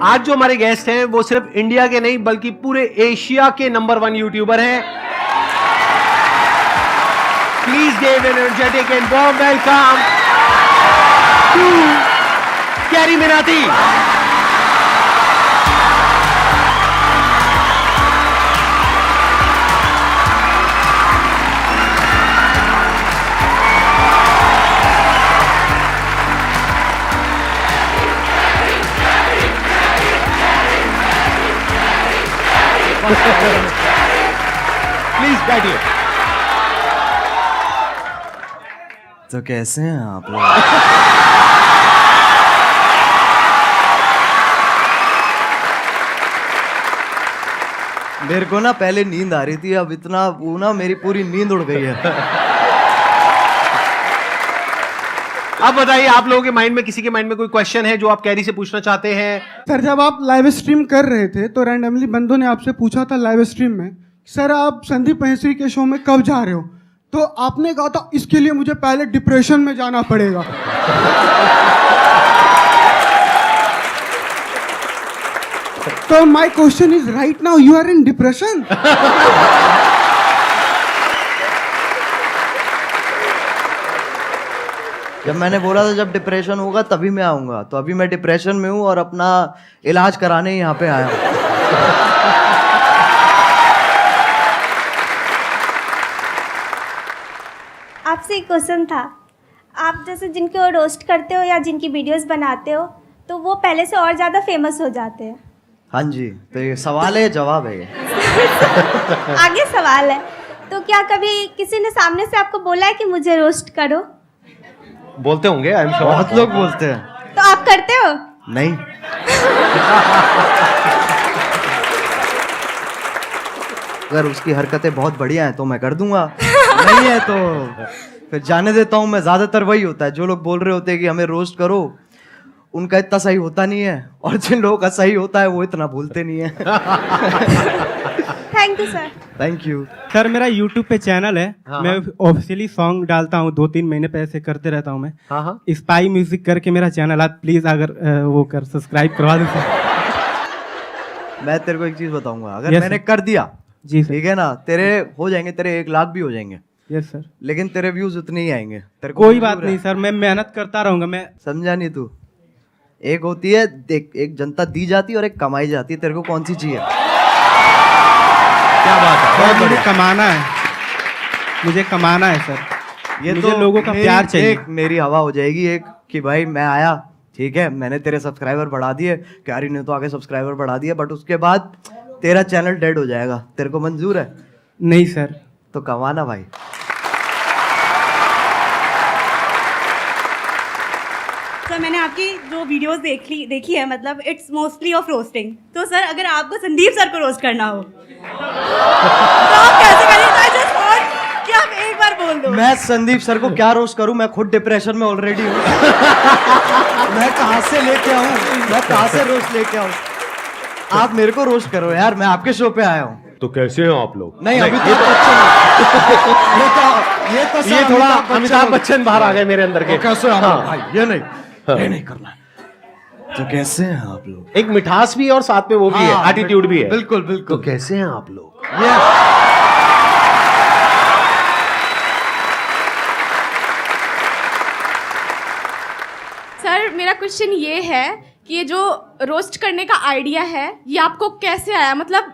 आज जो हमारे गेस्ट हैं वो सिर्फ इंडिया के नहीं बल्कि पूरे एशिया के नंबर 1 यूट्यूबर हैं। Please give an energetic and warm welcome to Carry Minati. Please बैठिए। तो कैसे हैं आप लोग? मेरे को ना पहले नींद आ रही थी, अब इतना वो ना मेरी पूरी नींद उड़ गई है। अब बताइए, आप लोगों के माइंड में, किसी के माइंड में कोई क्वेश्चन है जो आप कैरी से पूछना चाहते हैं? सर, जब आप लाइव स्ट्रीम कर रहे थे तो रैंडमली बंदों ने आपसे पूछा था लाइव स्ट्रीम में, सर आप संदीप महेश्वरी के शो में कब जा रहे हो? तो आपने कहा था इसके लिए मुझे पहले डिप्रेशन में जाना पड़ेगा। तो my question is right now you are in depression? जब मैंने बोला था जब डिप्रेशन होगा तभी मैं आऊंगा, तो अभी मैं डिप्रेशन में हूँ और अपना इलाज कराने यहाँ पे आया हूँ। आपसे एक क्वेश्चन था, आप जैसे जिनको रोस्ट करते हो या जिनकी वीडियोस बनाते हो तो वो पहले से और ज़्यादा फेमस हो जाते हैं। हाँ जी, तो ये सवाल है जवाब है ये। आगे सवाल है, तो क्या कभी किसी ने सामने से आपको बोला है कि मुझे रोस्ट करो? बोलते होंगे, आई एम श्योर। बहुत लोग बोलते हैं। तो आप करते हो? नहीं। अगर उसकी हरकतें बहुत बढ़िया हैं तो मैं कर दूंगा, नहीं है तो फिर जाने देता हूँ मैं। ज्यादातर वही होता है, जो लोग बोल रहे होते हैं कि हमें रोस्ट करो, उनका इतना सही होता नहीं है, और जिन लोगों का सही होता है वो इतना भूलते नहीं है। Thank you sir. Thank you sir. मेरा YouTube पे चैनल है। हाँ, मैं ऑफिशियली सॉन्ग डालता हूँ, 2-3 महीने पे ऐसे करते रहता हूँ मैं। हाँ हाँ। स्पाई म्यूजिक करके मेरा चैनल, आप प्लीज अगर वो कर सब्सक्राइब करवा दो सर। मैं तेरे को एक चीज बताऊंगा, अगर Yes, मैंने sir. कर दिया जी सर। ठीक है ना, तेरे हो जाएंगे, तेरे 1 लाख भी हो जाएंगे, यस सर। लेकिन तेरे व्यूज उतने ही आएंगे। तेरे को कोई मंजूर बात है? नहीं सर, मैं मेहनत करता रहूंगा। मैं समझा नहीं तू? एक होती है देख, एक जनता दी जाती है और एक कमाई जाती है। तेरे को कौन सी चाहिए? क्या बात है, बहुत मुझे बढ़िया। कमाना है, मुझे कमाना है सर। ये मुझे तो लोगों का प्यार चाहिए। एक मेरी हवा हो जाएगी एक कि भाई मैं आया, ठीक है, मैंने तेरे सब्सक्राइबर बढ़ा दिए, क्यारी ने तो आगे सब्सक्राइबर बढ़ा दिए, बट उसके बाद तेरा चैनल डेड हो जाएगा। तेरे को मंजूर है? नहीं सर। तो कमाना भाई। सर मैंने आपकी जो वीडियोस देखी है, मतलब इट्स मोस्टली ऑफ रोस्टिंग। तो सर अगर आपको संदीप सर को रोस्ट करना हो तो आप कैसे करेंगे? जस्ट और कि आप एक बार बोल दो। मैं संदीप सर को क्या रोस्ट करूं? मैं खुद डिप्रेशन में ऑलरेडी हूं। मैं कहां से लेके आऊं? मैं कहां से रोस्ट लेके आऊं? आप मेरे को रोस्ट करो यार, मैं आपके शो पे आया हूं। तो कैसे हो आप लोग? नहीं, अभी ये तो ये थोड़ा अमिताभ बच्चन बाहर आ गए मेरे अंदर के। कैसे आप हाँ। लोग? भाई ये नहीं करना है। तो कैसे हैं आप लोग? एक मिठास भी है और साथ में वो भी है, हाँ, एटीट्यूड भी है। बिल्कुल तो बिल्कुल। कैसे हैं आप लोग? ये सर मेरा क्वेश्चन ये है कि ये जो रोस्ट करने का आइडिया है ये आपको कैसे आया? मतलब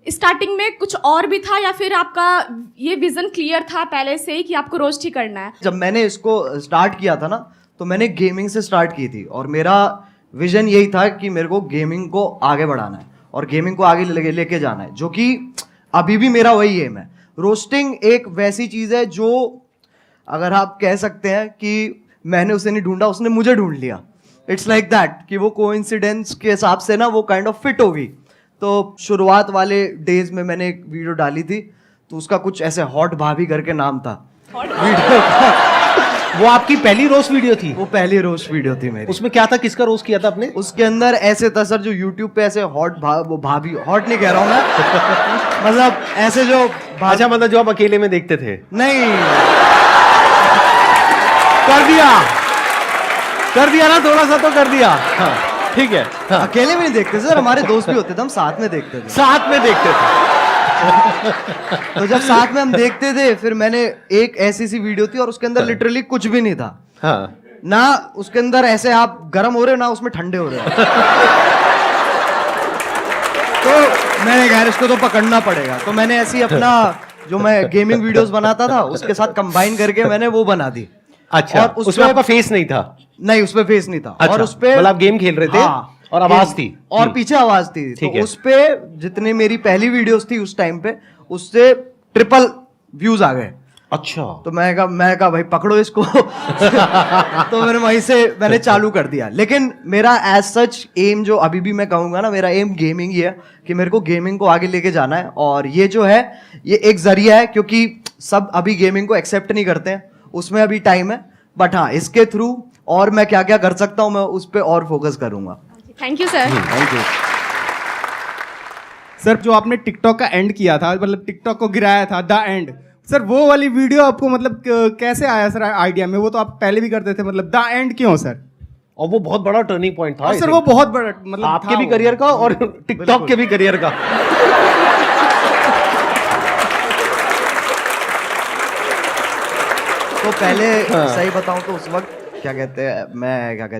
स्टार्टिंग में कुछ और भी था या फिर आपका ये विजन क्लियर था पहले से ही कि आपको रोस्ट ही करना है? जब मैंने इसको स्टार्ट किया था ना, तो मैंने गेमिंग से स्टार्ट की थी, और मेरा विजन यही था कि मेरे को गेमिंग को आगे बढ़ाना है और गेमिंग को आगे लेके जाना है, जो कि अभी भी मेरा वही एम है। रोस्टिंग एक वैसी चीज़ है जो, अगर आप कह सकते हैं कि मैंने उसे नहीं ढूंढा, उसने मुझे ढूंढ लिया। इट्स लाइक दैट कि वो कोइंसिडेंस के हिसाब से ना वो काइंड ऑफ फिट हो गई। तो शुरुआत वाले डेज में मैंने एक वीडियो डाली थी, तो उसका कुछ ऐसे हॉट भाभी करके नाम था वीडियो का। वो आपकी पहली रोस्ट वीडियो थी? वो पहली रोस्ट वीडियो थी मेरी। उसमें क्या था, किसका रोस्ट किया था आपने? उसके अंदर ऐसे था सर, जो यूट्यूब पे ऐसे वो भाभी, हॉट नहीं कह रहा हूँ मैं, मतलब ऐसे जो अच्छा, मतलब जो आप अकेले में देखते थे? नहीं, कर दिया ना, थोड़ा सा तो कर दिया। हाँ। ठीक है, हाँ। अकेले भी नहीं देखते सर, हमारे दोस्त भी होते थे, हम साथ में देखते थे। साथ में देखते थे। तो जब साथ में हम देखते थे, फिर मैंने एक ऐसी सी वीडियो थी और उसके अंदर लिटरली कुछ भी नहीं था। हाँ। ना उसके अंदर ऐसे आप गर्म हो रहे हो, ना उसमें ठंडे हो रहे हो। तो मैंने कहा इसको तो पकड़ना पड़ेगा, तो मैंने ऐसी अपना जो मैं गेमिंग वीडियोस बनाता था उसके साथ कंबाइन करके मैंने वो बना दी। अच्छा, और उसमें आपका फेस नहीं था? नहीं, उसपे फेस नहीं था। अच्छा, और उसपे मतलब आप गेम खेल रहे थे, हाँ, और आवाज थी और पीछे आवाज थी। ठीक तो है। उसपे जितने मेरी पहली वीडियोस थी उस टाइम पे, उससे ट्रिपल व्यूज आ गए। अच्छा। तो मैं कहा भाई पकड़ो इसको। तो मैंने वहीं से मैंने चालू कर दिया। लेकिन मेरा एज सच एम जो अभी भी मैं कहूंगा ना, मेरा एम गेमिंग ही है कि मेरे को गेमिंग को आगे लेके जाना है। और ये जो है ये एक जरिया है, क्योंकि सब अभी गेमिंग को एक्सेप्ट नहीं करते हैं, उसमें अभी टाइम है। बट हाँ, इसके थ्रू और मैं क्या क्या कर सकता हूँ मैं उस पर और फोकस करूंगा। Thank you sir. Thank you. Sir जो आपने टिकटॉक का एंड किया था, मतलब टिकटॉक को गिराया था, द एंड, सर वो वाली वीडियो आपको मतलब कैसे आया सर आइडिया में? वो तो आप पहले भी करते थे, मतलब द एंड क्यों सर? और वो बहुत बड़ा टर्निंग पॉइंट था। और सर वो बहुत बड़ा मतलब आपके था भी वो। करियर का और टिकटॉक के भी करियर का। तो पहले सही बताऊं तो उस वक्त क्या कहते हैं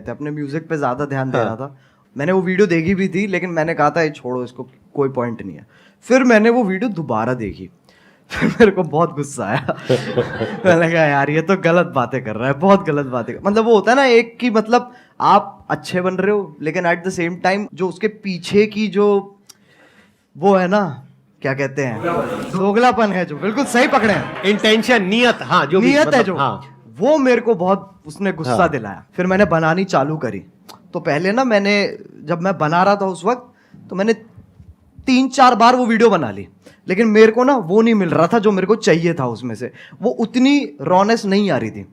अपने म्यूजिक पे ज्यादा ध्यान दे रहा था। मैंने वो वीडियो देखी भी थी, लेकिन मैंने कहा था ये छोड़ो, इसको कोई पॉइंट नहीं है। फिर मैंने वो वीडियो दोबारा देखी, फिर मेरे को बहुत गुस्सा आया। मैंने कहा यार ये तो गलत बातें कर रहा है, बहुत गलत बातें मतलब वो होता है ना एक कि मतलब आप अच्छे बन रहे हो, लेकिन एट द सेम टाइम जो उसके पीछे की जो वो है ना, क्या कहते हैं, दोगलापन है, जो बिल्कुल सही पकड़े हैं, इंटेंशन, नियत, हाँ, जो भी नियत है मतलब, जो, हाँ। वो मेरे को बहुत उसने गुस्सा हाँ। दिलाया। फिर मैंने बनानी चालू करी। तो पहले ना मैंने जब मैं बना रहा था उस वक्त, तो मैंने 3-4 बार वो वीडियो बना ली, लेकिन मेरे को ना वो नहीं मिल रहा था जो मेरे को चाहिए था उसमें से, वो उतनी रॉनेस नहीं आ रही थी।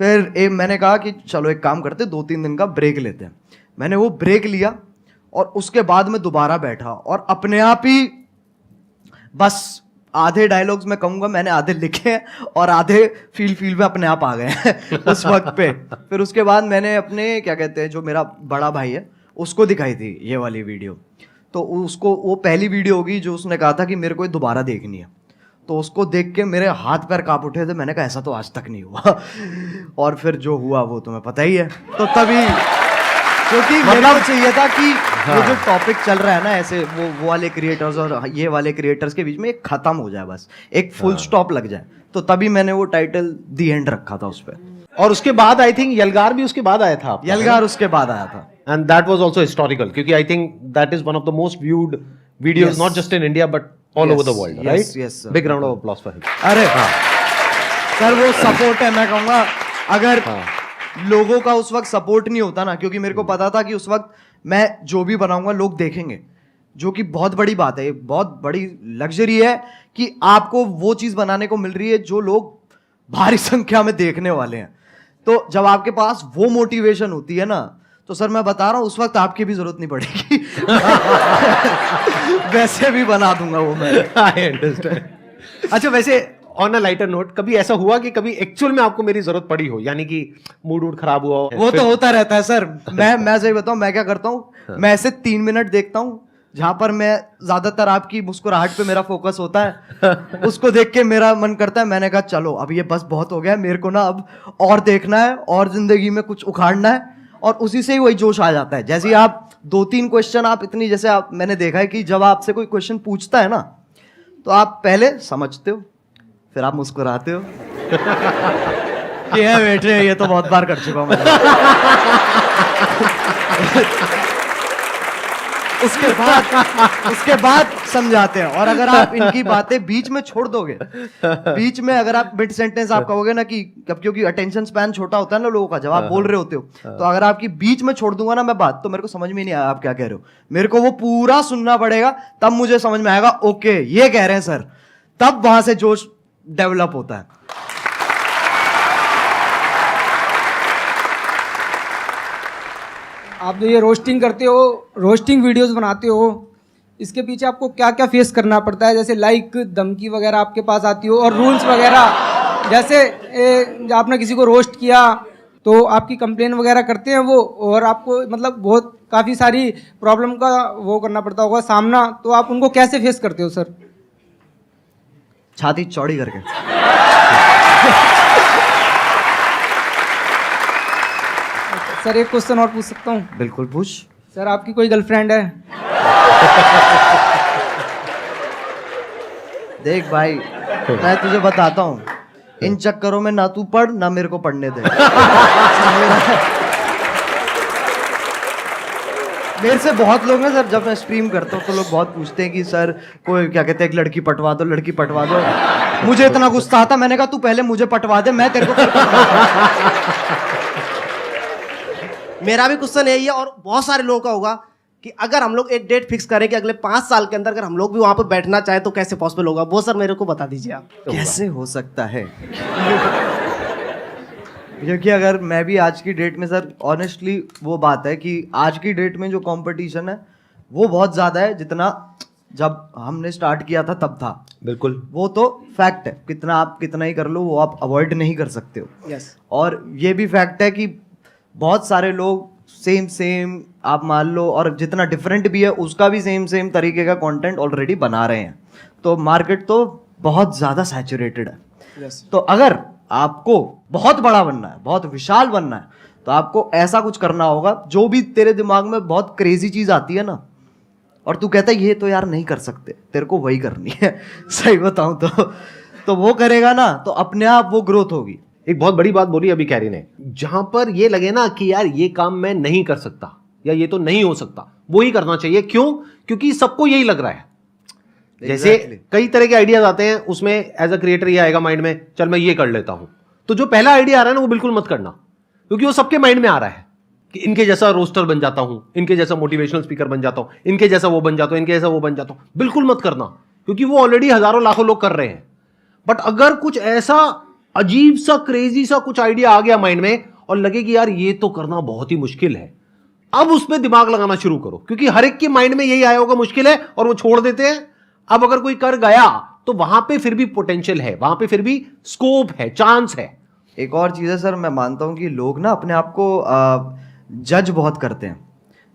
फिर मैंने कहा कि चलो एक काम करते, 2-3 दिन का ब्रेक लेते हैं। मैंने वो ब्रेक लिया और उसके बाद मैं दोबारा बैठा और अपने आप ही बस आधे डायलॉग्स मैं कहूंगा मैंने आधे लिखे हैं और आधे फील में अपने आप आ गए हैं उस वक्त पे। फिर उसके बाद मैंने अपने क्या कहते हैं जो मेरा बड़ा भाई है उसको दिखाई थी ये वाली वीडियो। तो उसको वो पहली वीडियो होगी जो उसने कहा था कि मेरे को ये दोबारा देखनी है। तो उसको देख के मेरे हाथ पैर कांप उठे थे। मैंने कहा ऐसा तो आज तक नहीं हुआ। और फिर जो हुआ वो तुम्हें पता ही है। तो तभी क्योंकि मेरे को चाहिए था कि वो जो टॉपिक चल रहा है ना ऐसे वो वाले क्रिएटर्स और ये वाले क्रिएटर्स के बीच में एक खत्म हो जाए, बस एक फुल स्टॉप लग जाए। तो तभी मैंने वो टाइटल दी एंड रखा था उस पर। और उसके बाद आई थिंक यलगार भी उसके बाद आया था आपका, यलगार उसके बाद आया था। And that was also historical, क्योंकि I think that is one of the most viewed videos not just in India but all over the world, right? yes, sir. Big round of applause for him. अरे sir वो support है, मैं कहूँगा अगर लोगों का उस वक्त सपोर्ट नहीं होता ना, क्योंकि मेरे को पता था कि उस वक्त मैं जो भी बनाऊंगा लोग देखेंगे, जो कि बहुत बड़ी बात है, बहुत बड़ी लग्जरी है कि आपको वो चीज़ बनाने को मिल रही है जो लोग भारी संख्या में देखने वाले हैं। तो जब आपके पास वो मोटिवेशन होती है ना, तो सर मैं बता रहा हूँ उस वक्त आपकी भी जरूरत नहीं पड़ेगी। वैसे भी बना दूंगा वो मैं। I understand. अच्छा, वैसे ऑन अ लाइटर नोट, कभी ऐसा हुआ कि कभी एक्चुअल में आपको मेरी जरूरत पड़ी हो, यानी कि मूड खराब हुआ हो? वो तो होता रहता है सर। मैं सही बताऊं मैं क्या करता हूँ, मैं ऐसे 3 मिनट देखता हूँ जहां पर मैं ज्यादातर आपकी मुस्कुराहट पे मेरा फोकस होता है। उसको देख के मेरा मन करता है, मैंने कहा चलो अब ये बस बहुत हो गया, मेरे को ना अब और देखना है और जिंदगी में कुछ उखाड़ना है। और उसी से ही वही जोश आ जाता है। जैसे आप 2-3 क्वेश्चन आप इतनी, जैसे आप मैंने देखा है कि जब आपसे कोई क्वेश्चन पूछता है ना, तो आप पहले समझते हो, फिर आप मुस्कुराते हो कि है बेटे ये तो बहुत बार कर चुका हूं मैं। उसके बाद समझाते हैं। और अगर आप इनकी बातें बीच में छोड़ दोगे, बीच में अगर आप मिड सेंटेंस आप कहोगे ना कि क्योंकि अटेंशन स्पैन छोटा होता है ना लोगों का, जब आप बोल रहे होते हो, तो अगर आपकी बीच में छोड़ दूंगा ना मैं बात, तो मेरे को समझ में नहीं आया आप क्या कह रहे हो। मेरे को वो पूरा सुनना पड़ेगा, तब मुझे समझ में आएगा ओके ये कह रहे हैं सर, तब वहां से जोश डेवलप होता है। आप जो ये रोस्टिंग करते हो, रोस्टिंग वीडियोस बनाते हो, इसके पीछे आपको क्या क्या फेस करना पड़ता है? जैसे लाइक धमकी वगैरह आपके पास आती हो, और रूल्स वगैरह, जैसे आपने किसी को रोस्ट किया तो आपकी कंप्लेन वगैरह करते हैं वो, और आपको मतलब बहुत काफ़ी सारी प्रॉब्लम का वो करना पड़ता होगा सामना, तो आप उनको कैसे फेस करते हो सर? छाती चौड़ी करके। सर एक क्वेश्चन और पूछ सकता हूँ? बिल्कुल पूछ। सर आपकी कोई गर्लफ्रेंड है? देख भाई, मैं तुझे बताता हूँ, इन चक्करों में ना तू पढ़ ना मेरे को पढ़ने दे। मेरे से बहुत लोग हैं सर, जब मैं स्ट्रीम करता हूँ तो लोग बहुत पूछते हैं कि सर कोई क्या कहते हैं, एक लड़की पटवा दो, लड़की पटवा दो। मुझे इतना गुस्सा आता, मैंने कहा तू पहले मुझे पटवा दे, मैं तेरे को फिर पटवाऊंगा। मेरा भी क्वेश्चन यही है, और बहुत सारे लोगों का होगा कि अगर हम लोग एक डेट फिक्स करें कि अगले 5 साल के अंदर अगर हम लोग भी वहां पर बैठना चाहे तो कैसे पॉसिबल होगा, वो सर मेरे को बता दीजिए आप। कैसे हो सकता है? क्योंकि अगर मैं भी आज की डेट में सर, ऑनेस्टली वो बात है कि आज की डेट में जो कंपटीशन है वो बहुत ज़्यादा है, जितना जब हमने स्टार्ट किया था तब था। बिल्कुल, वो तो फैक्ट है, कितना आप कितना ही कर लो वो आप अवॉइड नहीं कर सकते हो। यस। और ये भी फैक्ट है कि बहुत सारे लोग सेम आप मान लो, और जितना डिफरेंट भी है उसका भी सेम तरीके का कंटेंट ऑलरेडी बना रहे हैं, तो मार्केट तो बहुत ज़्यादा सैचुरेटेड है। यस। तो अगर आपको बहुत बड़ा बनना है, बहुत विशाल बनना है, तो आपको ऐसा कुछ करना होगा, जो भी तेरे दिमाग में बहुत क्रेजी चीज़ आती है ना, और तू कहता है ये तो यार नहीं कर सकते, तेरे को वही करनी है। सही बताऊं तो वो करेगा ना, तो अपने आप वो ग्रोथ होगी। एक बहुत बड़ी बात बोली अभी कैरी ने, जहां पर ये लगे ना कि यार ये काम मैं नहीं कर सकता या ये तो नहीं हो सकता, वो ही करना चाहिए। क्यों? क्योंकि सबको यही लग रहा है। जैसे कई तरह के आइडियाज आते हैं, उसमें एज अ क्रिएटर ये आएगा माइंड में, चल मैं ये कर लेता हूं, तो जो पहला आइडिया आ रहा है ना वो बिल्कुल मत करना, क्योंकि वो सबके माइंड में आ रहा है कि इनके जैसा रोस्टर बन जाता हूं, इनके जैसा मोटिवेशनल स्पीकर बन जाता हूं, इनके जैसा वो बन जाता हूं, इनके जैसा वो बन जाता हूं। बिल्कुल मत करना, क्योंकि वो ऑलरेडी हजारों लाखों लोग कर रहे हैं। बट अगर कुछ ऐसा अजीब सा क्रेजी सा कुछ आइडिया आ गया माइंड में और लगे कि यार ये तो करना बहुत ही मुश्किल है, अब उसमें दिमाग लगाना शुरू करो, क्योंकि हर एक के माइंड में यही आया होगा मुश्किल है और वो छोड़ देते हैं। अब अगर कोई कर गया तो वहां पे फिर भी पोटेंशियल है, वहां पे फिर भी स्कोप है, चांस है। एक और चीज़ है सर, मैं मानता हूँ कि लोग ना अपने आप को जज बहुत करते हैं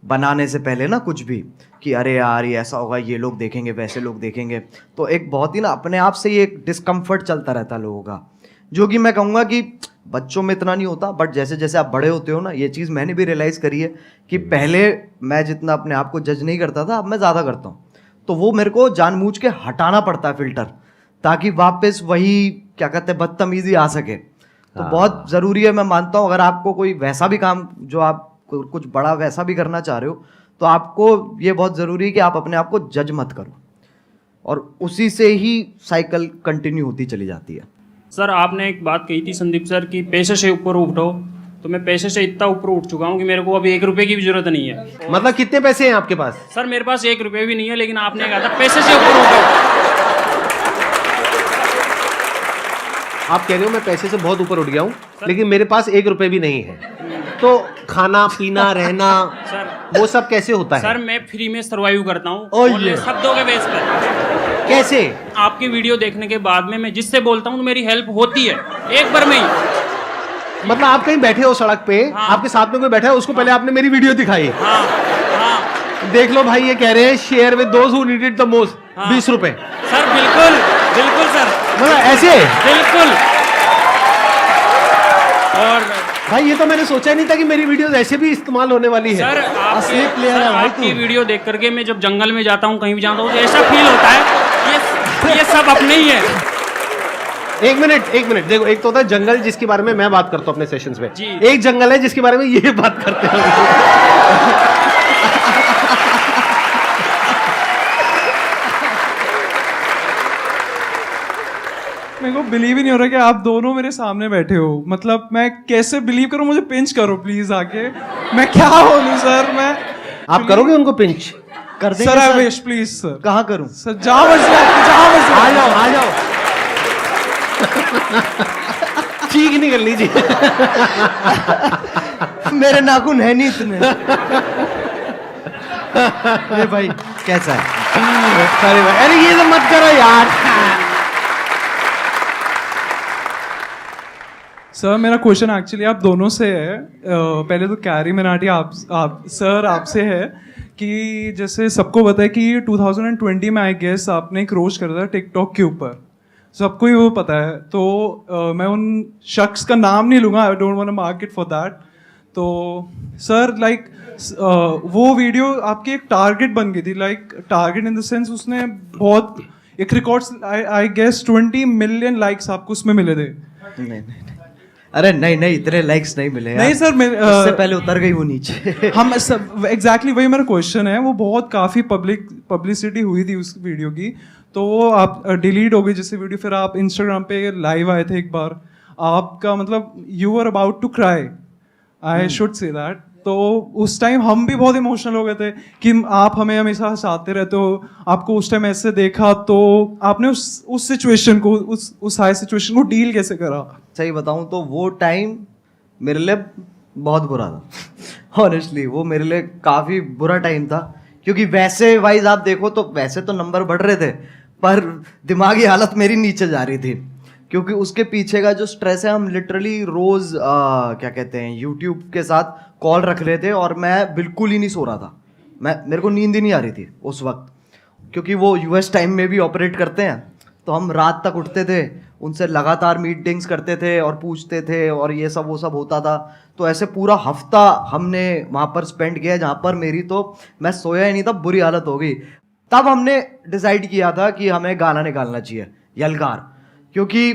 बनाने से पहले ना, कुछ भी कि अरे यार ये ऐसा होगा, ये लोग देखेंगे, वैसे लोग देखेंगे, तो एक बहुत ही ना अपने आप से ही एक डिस्कम्फर्ट चलता रहता है लोगों का, जो कि मैं कहूँगा कि बच्चों में इतना नहीं होता, बट जैसे जैसे आप बड़े होते हो ना, ये चीज़ मैंने भी रियलाइज़ करी है कि पहले मैं जितना अपने आप को जज नहीं करता था, अब मैं ज़्यादा करता हूँ। तो वो मेरे को जानबूझ के हटाना पड़ता है फिल्टर, ताकि वापस वही क्या कहते हैं बदतमीजी आ सके। तो बहुत ज़रूरी है, मैं मानता हूँ, अगर आपको कोई वैसा भी काम जो आप कुछ बड़ा वैसा भी करना चाह रहे हो, तो आपको ये बहुत ज़रूरी है कि आप अपने आप को जज मत करो, और उसी से ही साइकिल कंटिन्यू होती चली जाती है। सर आपने एक बात कही थी संदीप सर कि पैसे से ऊपर उठो, तो मैं पैसे से इतना ऊपर उठ चुका हूँ कि मेरे को अभी 1 रुपए की भी जरूरत नहीं है। मतलब कितने पैसे हैं आपके पास? सर मेरे पास 1 रुपए भी नहीं है, लेकिन आपने कहा था पैसे से ऊपर उठो। आप कह रहे हो मैं पैसे से बहुत ऊपर उठ गया हूँ, लेकिन मेरे पास 1 रुपए भी नहीं है, तो खाना पीना रहना सर वो सब कैसे होता है? सर मैं फ्री में सर्वाइव करता हूँ शब्दों के बेस पर। कैसे? आपकी वीडियो देखने के बाद में मैं जिससे बोलता हूँ तो मेरी हेल्प होती है एक बार में ही। मतलब आप कहीं बैठे हो सड़क पे, हाँ। आपके साथ में कोई बैठा है, उसको पहले आपने मेरी वीडियो दिखाई है। हाँ हाँ देख लो भाई, ये कह रहे हैं share with those who need it the most, 20 रुपए। सर बिल्कुल बिल्कुल सर, मतलब ऐसे बिल्कुल। और भाई ये तो मैंने सोचा नहीं था कि मेरी वीडियोस ऐसे भी इस्तेमाल होने वाली है। सर असली प्लेयर है भाई तू। आपकी वीडियो देख करके मैं जब जंगल में जाता हूँ, कहीं भी जाता हूँ, तो ऐसा फील होता है ये सब अपने ही है। एक मिनट देखो, एक तो होता है जंगल जिसके बारे में मैं बात करता हूँ अपने सेशंस में, जी। एक जंगल है जिसके बारे में ये बात करते हैं। मेरे को बिलीव ही नहीं हो रहा कि आप दोनों मेरे सामने बैठे हो। मतलब मैं कैसे बिलीव करूं? मुझे पिंच करो प्लीज आके। मैं क्या बोलूं सर? मैं आप करोगे उनको पिंच? कर देंगे sir I wish please sir. कहाँ करूं? सर जहां मर्जी आपकी, जहां मर्जी आ जाओ ठीक नहीं कर लीजिए। मेरे नाखून है नहीं इतने। अरे भाई कैसा है? अरे ये तो मत करो यार। सर मेरा क्वेश्चन एक्चुअली आप दोनों से है। पहले तो कैरी मिनाटी आप सर आपसे है कि जैसे सबको पता है कि 2020 में आई गेस आपने एक रोस्ट करा था टिकटॉक के ऊपर, सबको ही वो पता है। तो मैं उन शख्स का नाम नहीं लूँगा, I don't want to mark it for that. तो सर लाइक वो वीडियो आपकी एक टारगेट बन गई थी, like target in the sense उसने बहुत एक records I guess 20 million likes आपको उसमें मिले थे। नहीं, अरे नहीं इतने लाइक्स नहीं मिले नहीं सर, उससे पहले उतर गई वो नीचे। हम सब एग्जैक्टली वही मेरा क्वेश्चन है। वो बहुत काफ़ी पब्लिसिटी हुई थी उस वीडियो की, तो वो आप डिलीट हो गई जैसे वीडियो। फिर आप इंस्टाग्राम पे लाइव आए थे एक बार, आपका मतलब you are about to cry, I should say that. तो उस टाइम हम भी बहुत इमोशनल हो गए थे कि आप हमें हमेशा हंसाते रहते हो, आपको उस टाइम ऐसे देखा, तो आपने उस सिचुएशन को उस हाई सिचुएशन को डील कैसे करा? सही बताऊं तो वो टाइम मेरे लिए बहुत बुरा था ऑनेस्टली। वो मेरे लिए काफ़ी बुरा टाइम था, क्योंकि वैसे वाइज आप देखो तो वैसे तो नंबर बढ़ रहे थे, पर दिमागी हालत मेरी नीचे जा रही थी, क्योंकि उसके पीछे का जो स्ट्रेस है, हम लिटरली रोज़ क्या कहते हैं यूट्यूब के साथ कॉल रख रहे थे और मैं बिल्कुल ही नहीं सो रहा था। मेरे को नींद ही नहीं आ रही थी उस वक्त, क्योंकि वो यूएस टाइम में भी ऑपरेट करते हैं, तो हम रात तक उठते थे, उनसे लगातार मीटिंग्स करते थे और पूछते थे और ये सब वो सब होता था। तो ऐसे पूरा हफ्ता हमने वहाँ पर स्पेंड किया, जहाँ पर मेरी तो मैं सोया ही नहीं था, बुरी हालत हो गई। तब हमने डिसाइड किया था कि हमें गाना निकालना चाहिए, यलगार, क्योंकि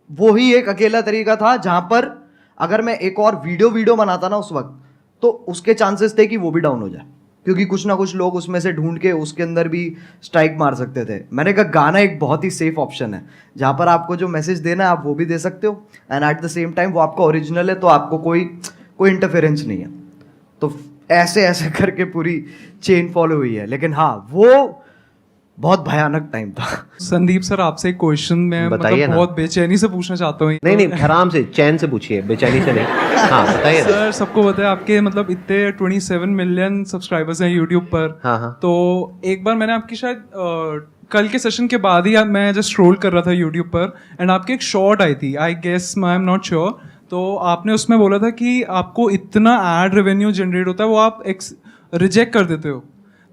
वो ही एक अकेला तरीका था जहाँ पर अगर मैं एक और वीडियो बनाता ना उस वक्त, तो उसके चांसेस थे कि वो भी डाउन हो जाए, क्योंकि कुछ ना कुछ लोग उसमें से ढूंढ के उसके अंदर भी स्ट्राइक मार सकते थे। मैंने कहा गाना एक बहुत ही सेफ ऑप्शन है, जहाँ पर आपको जो मैसेज देना है आप वो भी दे सकते हो, and at the same time वो आपका ओरिजिनल है, तो आपको कोई इंटरफेरेंस नहीं है। तो ऐसे करके पूरी चेन फॉलो हुई है। लेकिन हाँ, वो बहुत भयानक टाइम था। संदीप सर आपसे एक क्वेश्चन मैं बताइए मतलब ना। बहुत बेचैनी से पूछना चाहता हूँ। नहीं आराम से चैन से पूछिए, बेचैनी से नहीं। हाँ बताइए ना। सर सबको पता है आपके मतलब इतने 27 मिलियन सब्सक्राइबर्स हैं यूट्यूब पर। हाँ। तो एक बार मैंने आपकी शायद कल के सेशन के बाद ही मैं जस्ट स्क्रॉल कर रहा था यूट्यूब पर, एंड आपकी एक शॉर्ट आई थी, I guess I am not sure. तो आपने उसमें बोला था कि आपको इतना एड रेवेन्यू जनरेट होता है वो आप रिजेक्ट कर देते हो।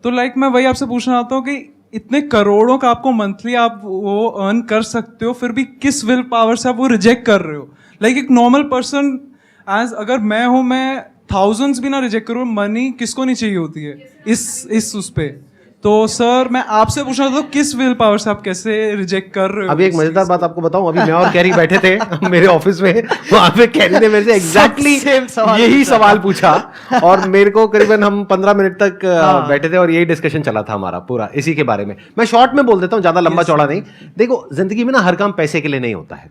तो लाइक मैं वही आपसे पूछना चाहता हूँ कि इतने करोड़ों का आपको मंथली आप वो अर्न कर सकते हो, फिर भी किस विल पावर से आप वो रिजेक्ट कर रहे हो? लाइक एक नॉर्मल पर्सन एज अगर मैं हूँ, मैं थाउजेंड्स भी ना रिजेक्ट करूँ, मनी किसको नहीं चाहिए होती है इस उस पे। तो सर मैं आपसे पूछना था किस विल पावर से आप कैसे रिजेक्ट कर रहे हो? अभी एक मजेदार बात आपको बताऊं, अभी मैं और कैरी बैठे थे मेरे ऑफिस में, वहां पे कैरी ने मेरे से एग्जैक्टली यही सवाल पूछा और मेरे को करीबन हम 15 मिनट तक बैठे थे और यही डिस्कशन चला था हमारा पूरा इसी के बारे में। मैं शॉर्ट में बोल देता हूं, ज्यादा लंबा चौड़ा नहीं। देखो जिंदगी में ना हर काम पैसे के लिए नहीं होता है।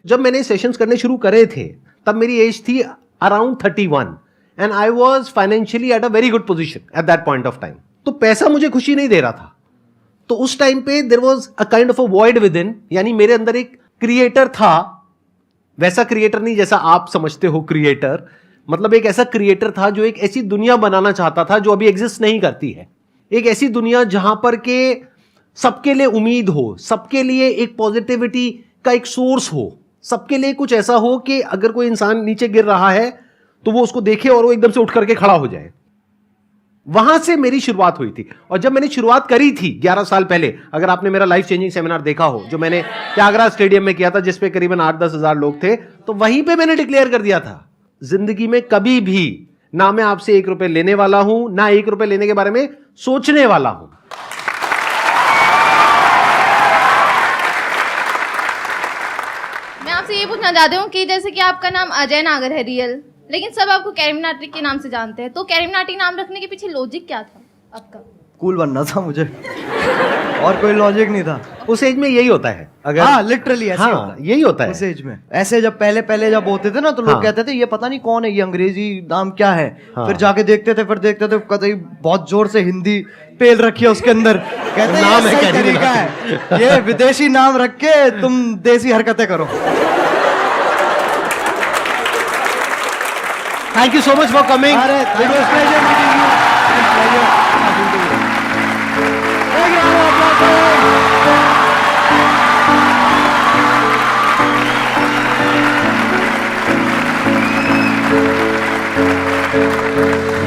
जब मैंने सेशंस करने शुरू करे थे तब मेरी एज थी around 31 and I was financially at a very good position at that point of time. तो पैसा मुझे खुशी नहीं दे रहा था। तो उस टाइम पे there was a kind of a void within, यानी मेरे अंदर एक क्रिएटर था, वैसा क्रिएटर नहीं जैसा आप समझते हो क्रिएटर, मतलब एक ऐसा क्रिएटर था जो एक ऐसी दुनिया बनाना चाहता था जो अभी एग्जिस्ट नहीं करती है। एक ऐसी दुनिया जहां पर के सबके लिए उम्मीद हो, सबके लिए एक पॉजिटिविटी का एक सोर्स हो, सबके लिए कुछ ऐसा हो कि अगर कोई इंसान नीचे गिर रहा है तो वो उसको देखे और वो एकदम से उठ करके खड़ा हो जाए। वहां से मेरी शुरुआत हुई थी। और जब मैंने शुरुआत करी थी 11 साल पहले, अगर आपने मेरा लाइफ चेंजिंग सेमिनार देखा हो जो मैंने त्यागराज स्टेडियम में किया था, जिसपे करीबन 8-10 हजार लोग थे, तो वहीं पे मैंने डिक्लेयर कर दिया था जिंदगी में कभी भी ना मैं आपसे 1 रुपए लेने वाला हूं, ना 1 रुपए लेने के बारे में सोचने वाला हूं। मैं आपसे ये पूछना चाहती हूँ कि जैसे कि आपका नाम अजय नागर है रियल, लेकिन सब आपको कैरिमिनाटी के नाम से जानते हैं, तो कैरिमिनाटी नाम रखने के पीछे लॉजिक क्या था आपका? कूल बनना था मुझे और कोई लॉजिक नहीं था। उस एज में यही होता है। अगर हाँ लिटरली ऐसे हाँ, होता है यही होता है उस एज में। ऐसे जब पहले जब होते थे ना, तो लोग हाँ। कहते थे ये पता नहीं कौन है, ये अंग्रेजी नाम क्या है। हाँ। फिर जाके देखते थे कतई बहुत जोर से हिंदी पेल रखी है उसके अंदर, कहते हैं नाम ये है सही कैरी तरीका है, ये विदेशी नाम रख के तुम देसी हरकतें करो। Thank you so much for coming. अरे thank you. Pleasure meeting you. Pleasure talking to you. Thank you. है।